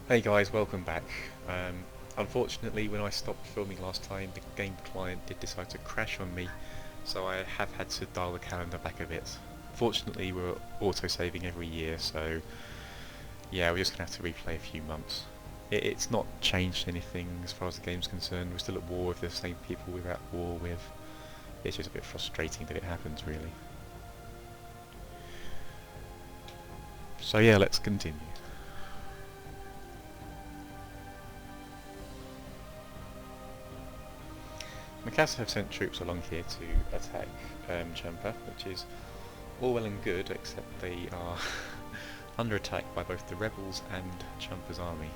Hey guys, welcome back. Unfortunately, when I stopped filming last time, the game client did decide to crash on me, so I have had to dial the calendar back a bit. Fortunately, we're auto-saving every year, so yeah, we're just going to have to replay a few months. It's not changed anything as far as the game's concerned. We're still at war with the same people we were at war with. It's just a bit frustrating that it happens, really. So yeah, let's continue. Malacca have sent troops along here to attack Champa, which is all well and good, except they are under attack by both the rebels and Champa's army.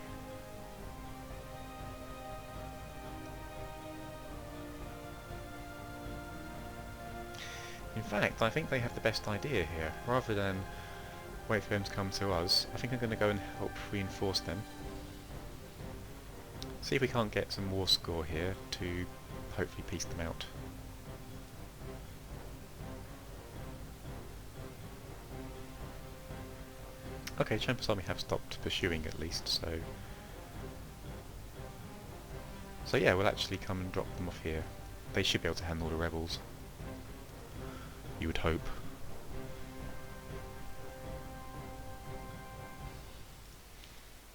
In fact, I think they have the best idea here. Rather than wait for them to come to us, I think I'm going to go and help reinforce them. See if we can't get some war score here to hopefully piece them out. Okay, Champa's army have stopped pursuing at least, so... So yeah, we'll actually come and drop them off here. They should be able to handle the rebels. You would hope.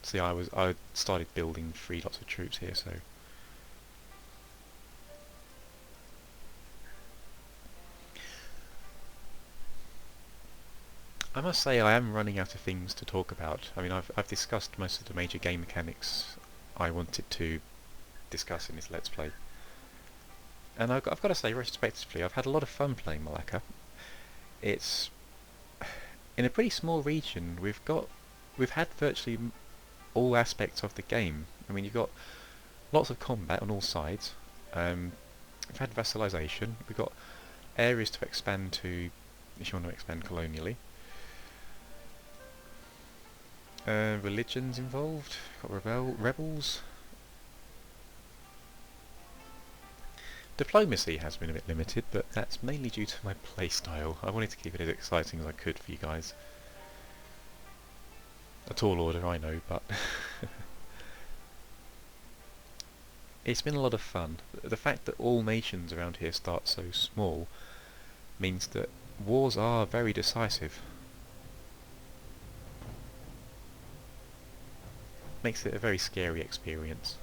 See, I started building 3 lots of troops here, so... I must say I am running out of things to talk about. I mean, I've discussed most of the major game mechanics I wanted to discuss in this Let's Play. And I've got to say, retrospectively, I've had a lot of fun playing Malacca. It's... in a pretty small region, we've had virtually all aspects of the game. I mean, you've got lots of combat on all sides. We've had vassalization. We've got areas to expand to, if you want to expand colonially. Religions involved. Got rebels. Diplomacy has been a bit limited, but that's mainly due to my playstyle. I wanted to keep it as exciting as I could for you guys. A tall order, I know, but it's been a lot of fun. The fact that all nations around here start so small means that wars are very decisive. Makes it a very scary experience.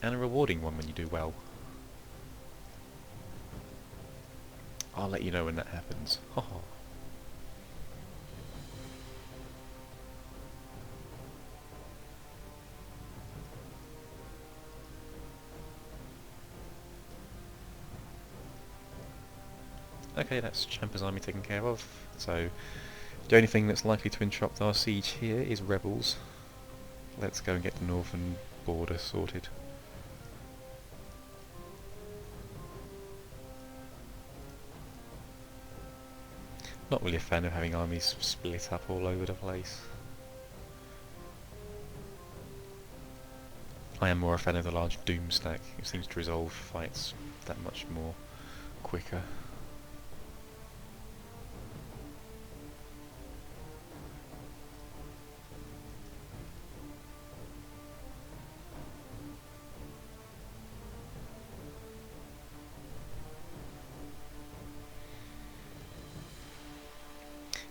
And a rewarding one when you do well. I'll let you know when that happens. Okay, that's Champa's army taken care of. So, the only thing that's likely to interrupt our siege here is rebels. Let's go and get the northern border sorted. Not really a fan of having armies split up all over the place. I am more a fan of the large doom stack. It seems to resolve fights that much more quicker.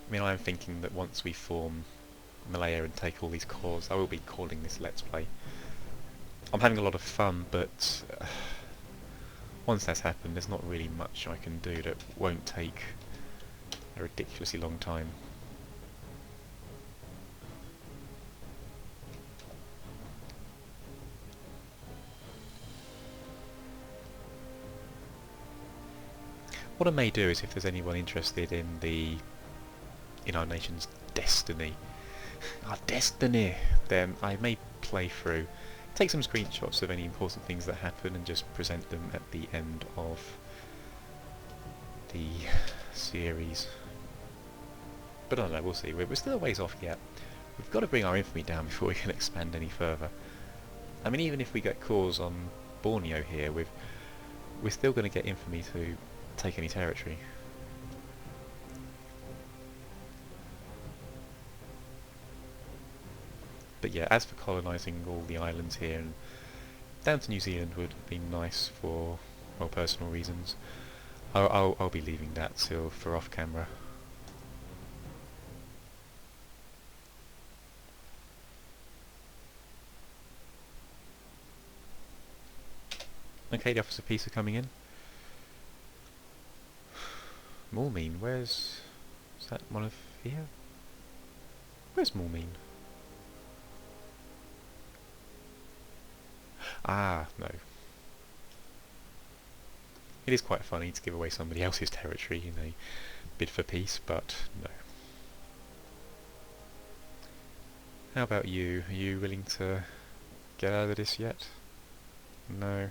I mean, I'm thinking that once we form Malaya and take all these cores, I will be calling this Let's Play. I'm having a lot of fun, but once that's happened, there's not really much I can do that won't take a ridiculously long time. What I may do is, if there's anyone interested in our nation's destiny, our destiny, then I may play through, take some screenshots of any important things that happen and just present them at the end of the series. But I don't know, we'll see. We're still a ways off yet. We've got to bring our infamy down before we can expand any further. I mean, even if we get cores on Borneo here, we're still going to get infamy to take any territory. But yeah, as for colonising all the islands here and down to New Zealand would be nice for, well, personal reasons. I'll be leaving that till for off camera. Okay, the Officer Peace are coming in. Mormeen, where's... is that one of here? Where's Mormeen? Ah, no. It is quite funny to give away somebody else's territory in a bid for peace, but no. How about you? Are you willing to get out of this yet? No.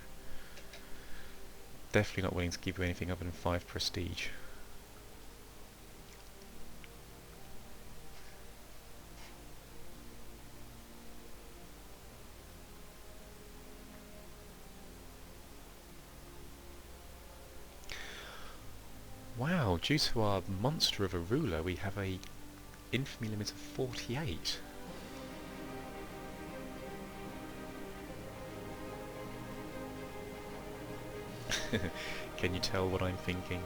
Definitely not willing to give you anything other than 5 prestige. Wow, due to our monster of a ruler, we have a infamy limit of 48. Can you tell what I'm thinking?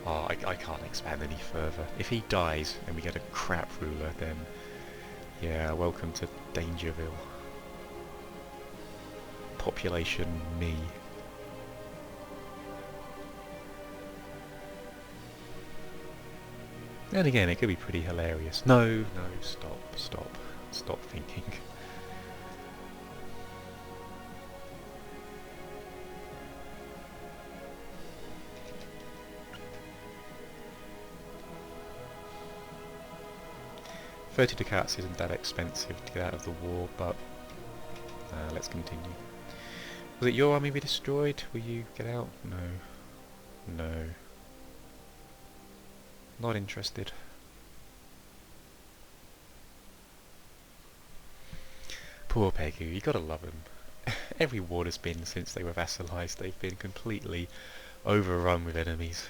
Oh, I can't expand any further. If he dies and we get a crap ruler, then yeah, welcome to Dangerville. Population me. And again, it could be pretty hilarious. No, stop thinking. 30 ducats isn't that expensive to get out of the war, but let's continue. Was it your army we destroyed? Will you get out? No. No. Not interested. Poor Pegu, you gotta love him. Every war has been since they were vassalised, they've been completely overrun with enemies.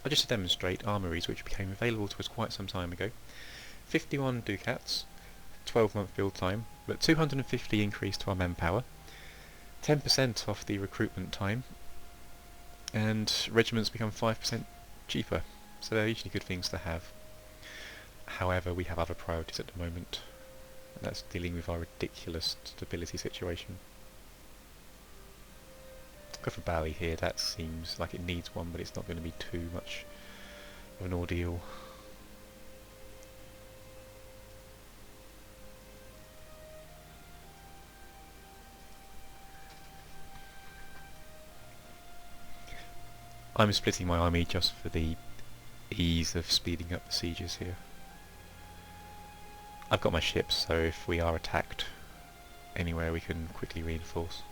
Just to demonstrate armories which became available to us quite some time ago. 51 ducats, 12-month build time, but 250 increase to our manpower, 10% off the recruitment time, and regiments become 5% cheaper. So they're usually good things to have. However, we have other priorities at the moment, and that's dealing with our ridiculous stability situation. Go for Bali here, that seems like it needs one, but it's not going to be too much of an ordeal. I'm splitting my army just for the ease of speeding up the sieges here. I've got my ships, so if we are attacked anywhere we can quickly reinforce.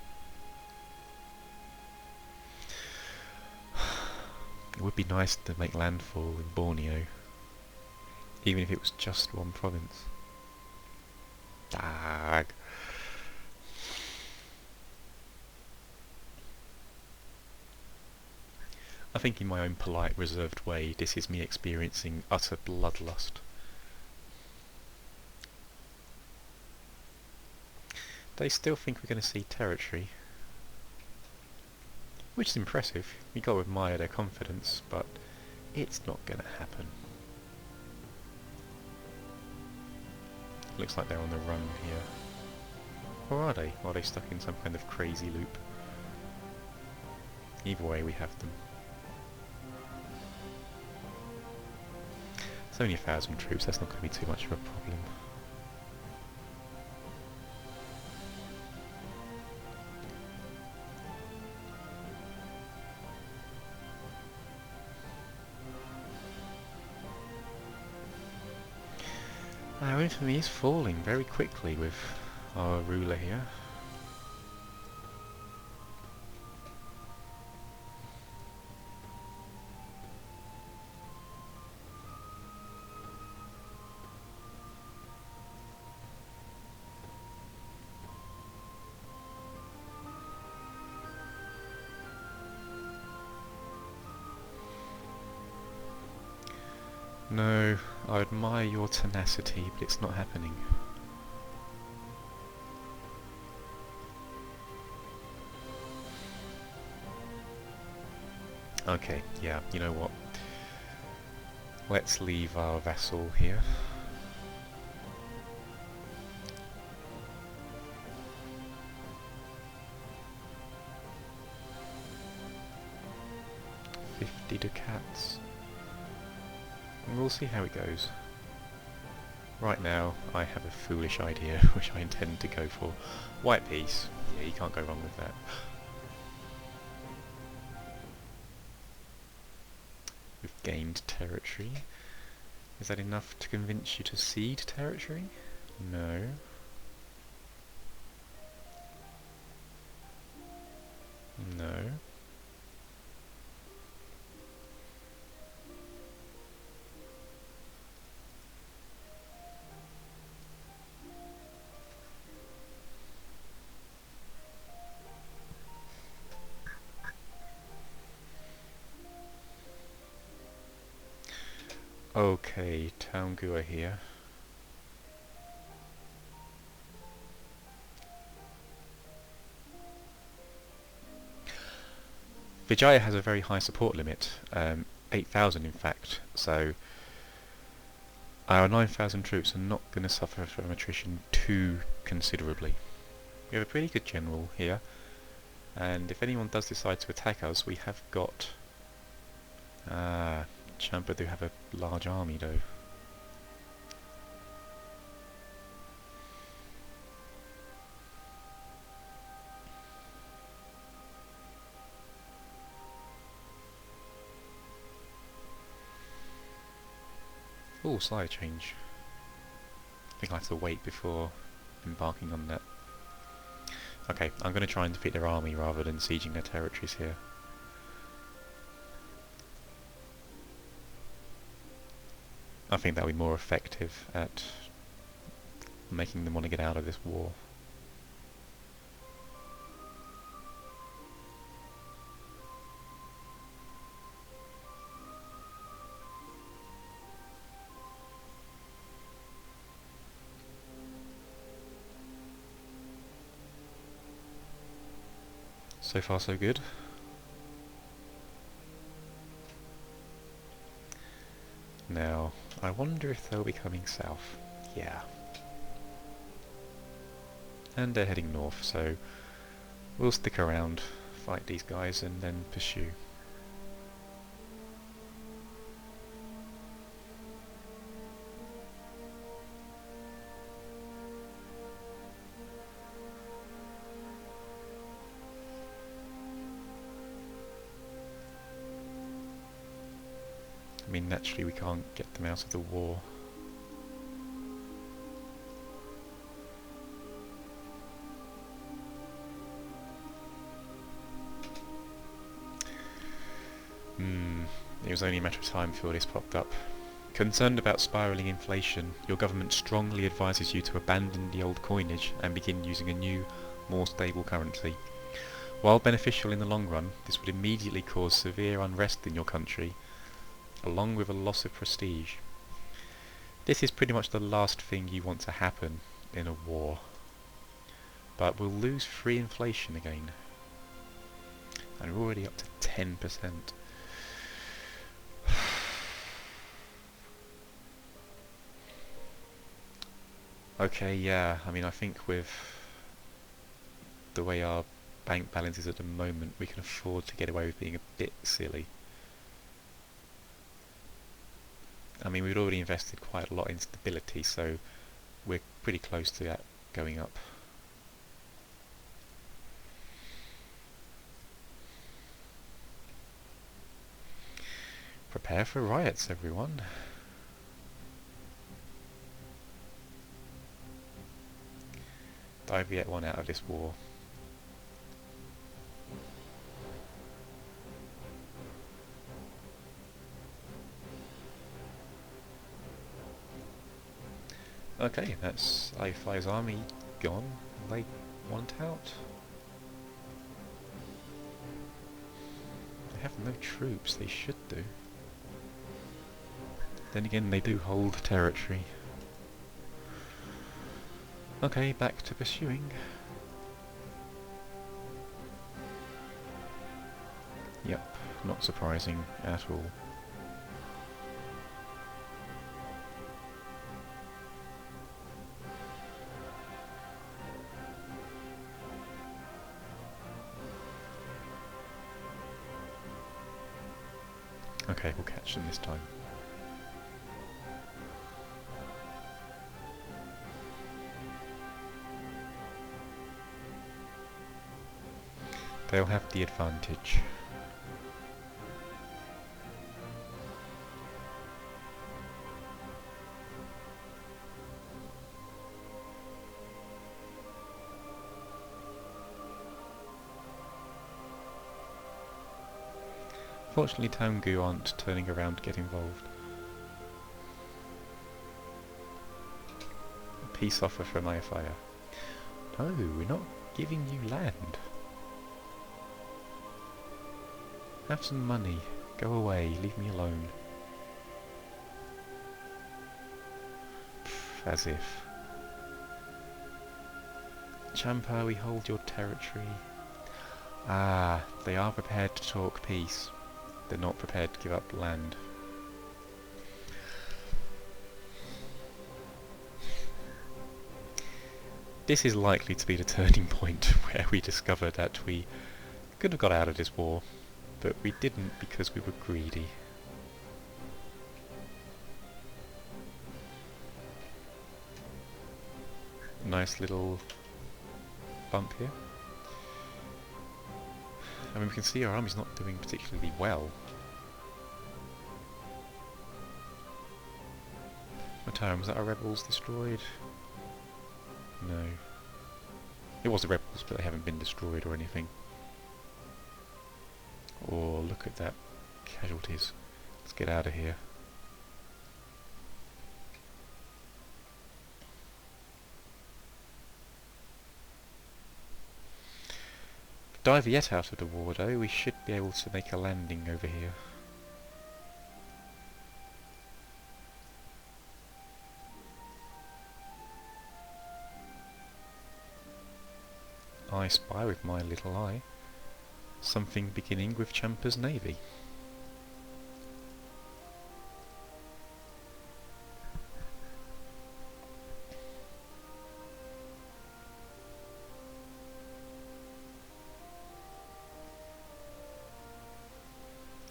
It would be nice to make landfall in Borneo, even if it was just one province. Dag. I think in my own polite, reserved way, this is me experiencing utter bloodlust. They still think we're going to see territory, which is impressive. You got to admire their confidence, but it's not going to happen. Looks like they're on the run here. Or are they? Or are they stuck in some kind of crazy loop? Either way, we have them. It's only 1,000 troops, that's not going to be too much of a problem. Our infamy is falling very quickly with our ruler here. No, I admire your tenacity, but it's not happening. Okay, yeah, you know what? Let's leave our vassal here. $50 ducats. And we'll see how it goes. Right now, I have a foolish idea, which I intend to go for. White piece. Yeah, you can't go wrong with that. We've gained territory. Is that enough to convince you to cede territory? No. No. Okay, town Gua here. Vijaya has a very high support limit, 8,000 in fact, so our 9,000 troops are not going to suffer from attrition too considerably. We have a pretty good general here, and if anyone does decide to attack us, we have got... Champa do have a large army though. Oh, slight change. I think I have to wait before embarking on that. Okay, I'm going to try and defeat their army rather than sieging their territories here. I think that'll be more effective at making them want to get out of this war. So far so good. Now, I wonder if they'll be coming south. Yeah. And they're heading north, so we'll stick around, fight these guys, and then pursue. I mean, naturally we can't get them out of the war. It was only a matter of time before this popped up. Concerned about spiralling inflation, your government strongly advises you to abandon the old coinage and begin using a new, more stable currency. While beneficial in the long run, this would immediately cause severe unrest in your country, along with a loss of prestige. This is pretty much the last thing you want to happen in a war. But we'll lose free inflation again. And we're already up to 10%. Okay, yeah, I mean, I think with the way our bank balance is at the moment, we can afford to get away with being a bit silly. I mean, we'd already invested quite a lot in stability, so we're pretty close to that going up. Prepare for riots, everyone. Dive yet one out of this war. Okay, that's A5's army gone. They want out. They have no troops, they should do. Then again, they do hold territory. Okay, back to pursuing. Yep, not surprising at all. Okay, we'll catch them this time. They'll have the advantage. Fortunately, Towngu aren't turning around to get involved. A peace offer from Ayafaya. No, we're not giving you land. Have some money. Go away. Leave me alone. Pff, as if. Champa, we hold your territory. Ah, they are prepared to talk peace. They're not prepared to give up land. This is likely to be the turning point where we discover that we could have got out of this war, but we didn't because we were greedy. Nice little bump here. I mean, we can see our army's not doing particularly well. Mataram, was that our rebels destroyed? No. It was the rebels, but they haven't been destroyed or anything. Oh, look at that. Casualties. Let's get out of here. Dive yet out of the war though, we should be able to make a landing over here. I spy with my little eye something beginning with Champa's navy.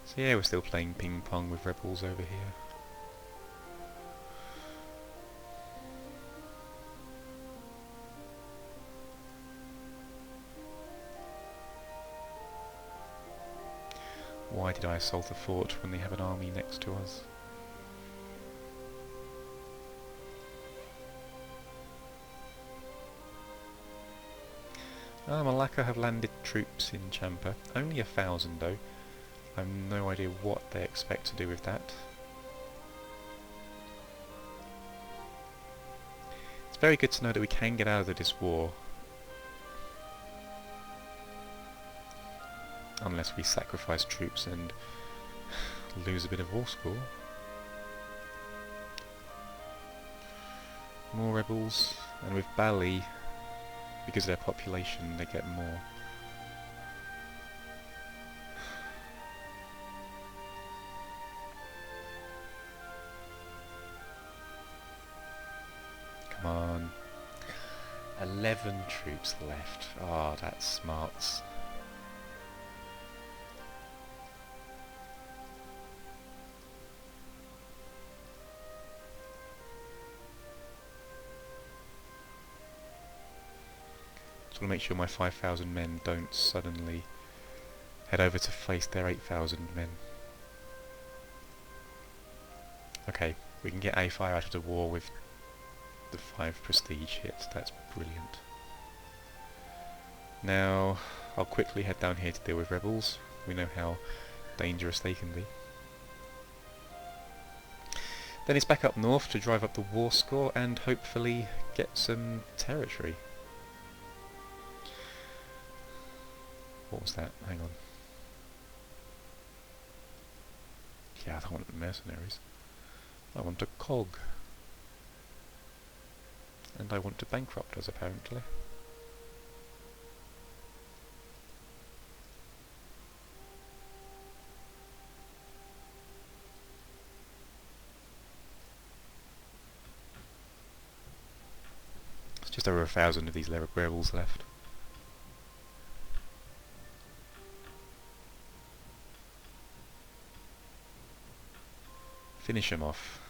So yeah, we're still playing ping pong with rebels over here. Why did I assault a fort when they have an army next to us? Malacca have landed troops in Champa. Only 1,000 though. I have no idea what they expect to do with that. It's very good to know that we can get out of this war. Unless we sacrifice troops and lose a bit of war score. More rebels, and with Bali, because of their population, they get more. Come on. 11 troops left. Ah, oh, that's smarts. Just want to make sure my 5,000 men don't suddenly head over to face their 8,000 men. Okay, we can get A5 out of the war with the 5 prestige hits. That's brilliant. Now, I'll quickly head down here to deal with rebels. We know how dangerous they can be. Then it's back up north to drive up the war score and hopefully get some territory. What was that? Hang on. Yeah, I don't want mercenaries. I want a cog. And I want to bankrupt us, apparently. There's just over 1,000 of these rebels left. Finish them off.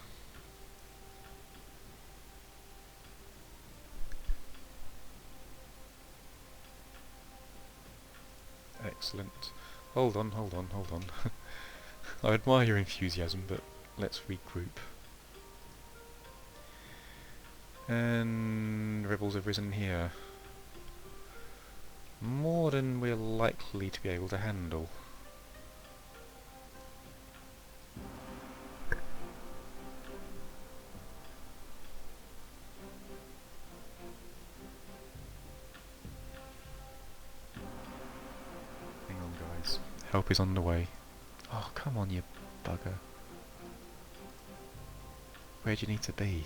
Excellent. Hold on, hold on, hold on. I admire your enthusiasm, but let's regroup. And rebels have risen here. More than we're likely to be able to handle. Hang on, guys. Help is on the way. Oh, come on, you bugger. Where do you need to be?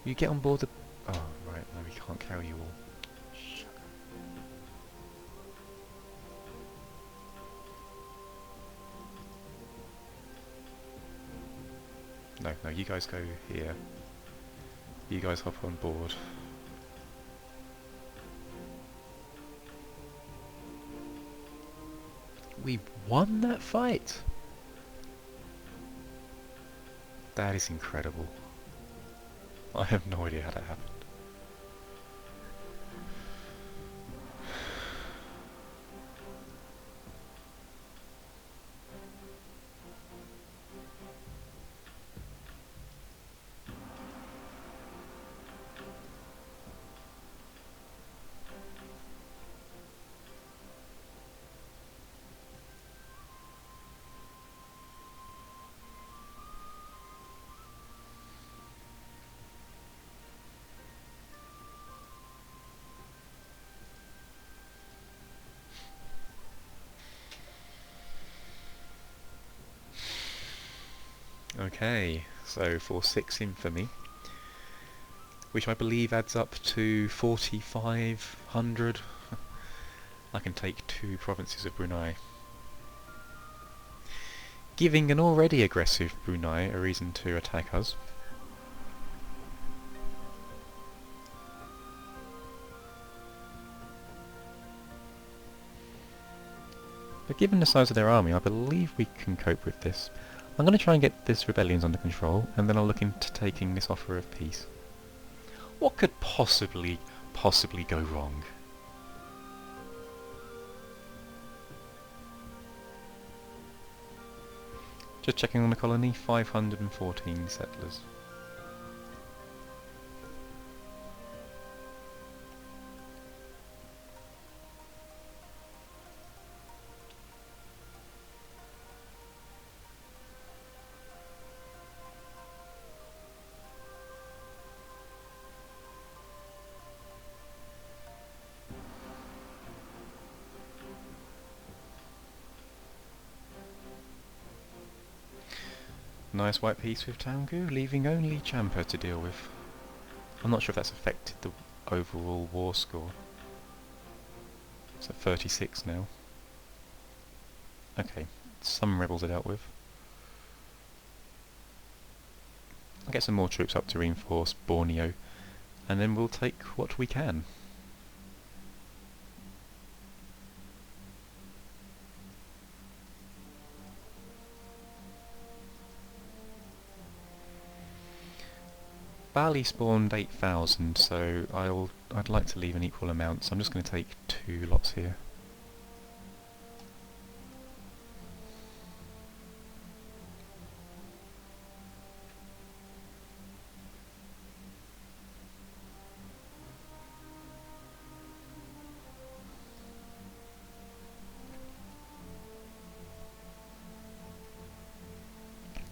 You get on board the... Oh, right, no, we can't carry you all. Shut up. No, no, you guys go here. You guys hop on board. We won that fight! That is incredible. I have no idea how that happened. Okay, so for 6 infamy, which I believe adds up to 4,500, I can take 2 provinces of Brunei. Giving an already aggressive Brunei a reason to attack us. But given the size of their army, I believe we can cope with this. I'm going to try and get this rebellions under control, and then I'll look into taking this offer of peace. What could possibly go wrong? Just checking on the colony, 514 settlers. Nice white peace with Taungu, leaving only Champa to deal with. I'm not sure if that's affected the overall war score. It's at 36 now. Okay, some rebels are dealt with. I'll get some more troops up to reinforce Borneo, and then we'll take what we can. Bali spawned 8,000, so I'd like to leave an equal amount, so I'm just going to take 2 lots here.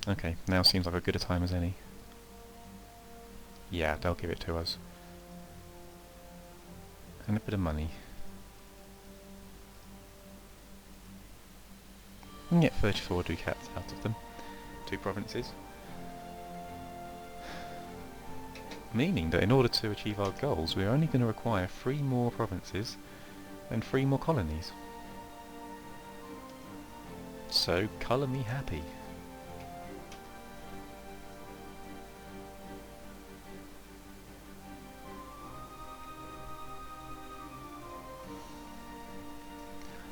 Okay, now seems like a good a time as any. Yeah, they'll give it to us. And a bit of money. and get 34 ducats out of them. 2 provinces. Meaning that in order to achieve our goals, we're only going to require 3 more provinces and 3 more colonies. So, colour me happy.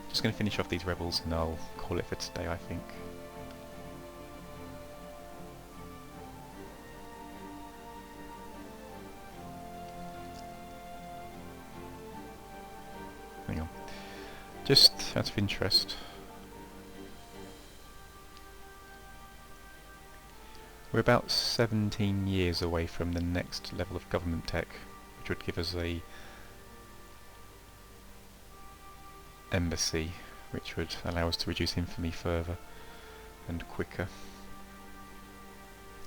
Just going to finish off these rebels and I'll call it for today, I think. Hang on. Just out of interest, we're about 17 years away from the next level of government tech, which would give us a embassy, which would allow us to reduce infamy further and quicker.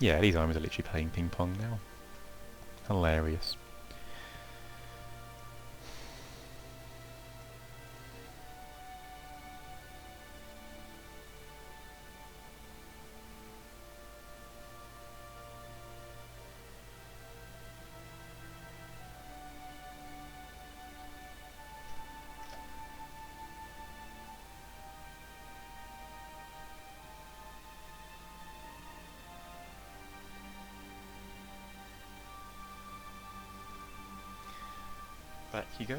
Yeah, these armies are literally playing ping pong now. Hilarious. Back you go.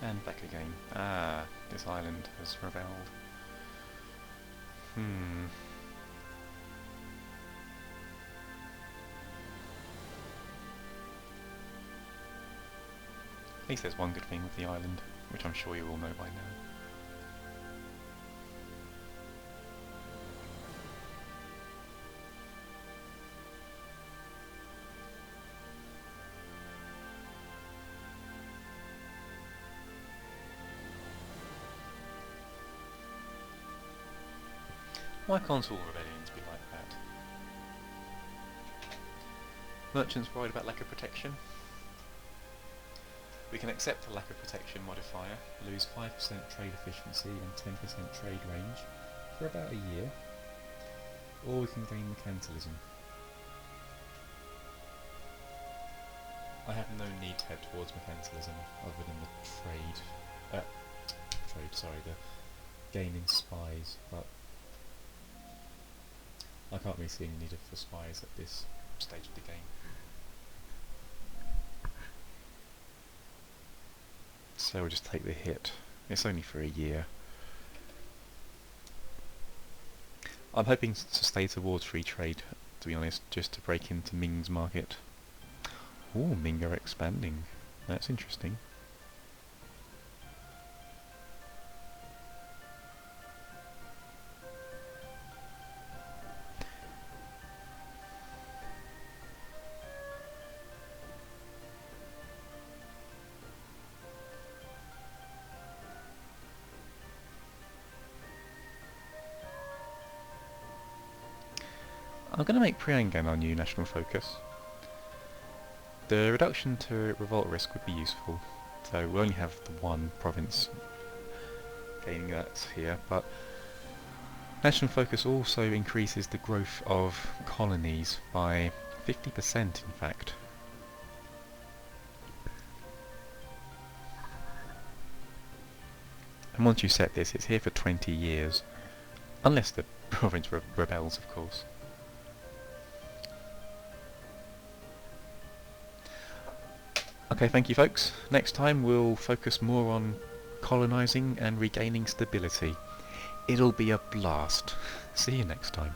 And back again. Ah, this island has rebelled. At least there's one good thing with the island, which I'm sure you all know by now. Why can't all rebellions be like that? Merchants worried about lack of protection? We can accept the lack of protection modifier, lose 5% trade efficiency and 10% trade range for about a year, or we can gain mercantilism. I have no need to head towards mercantilism other than the the gain in spies, but I can't really see any need for spies at this stage of the game. So we'll just take the hit. It's only for a year. I'm hoping to stay towards free trade, to be honest, just to break into Ming's market. Ooh, Ming are expanding. That's interesting. I'm going to make Priangan our new national focus. The reduction to revolt risk would be useful, so we only have the one province gaining that here, but national focus also increases the growth of colonies by 50% in fact. And once you set this, it's here for 20 years, unless the province rebels, of course. Okay, thank you folks. Next time we'll focus more on colonising and regaining stability. It'll be a blast. See you next time.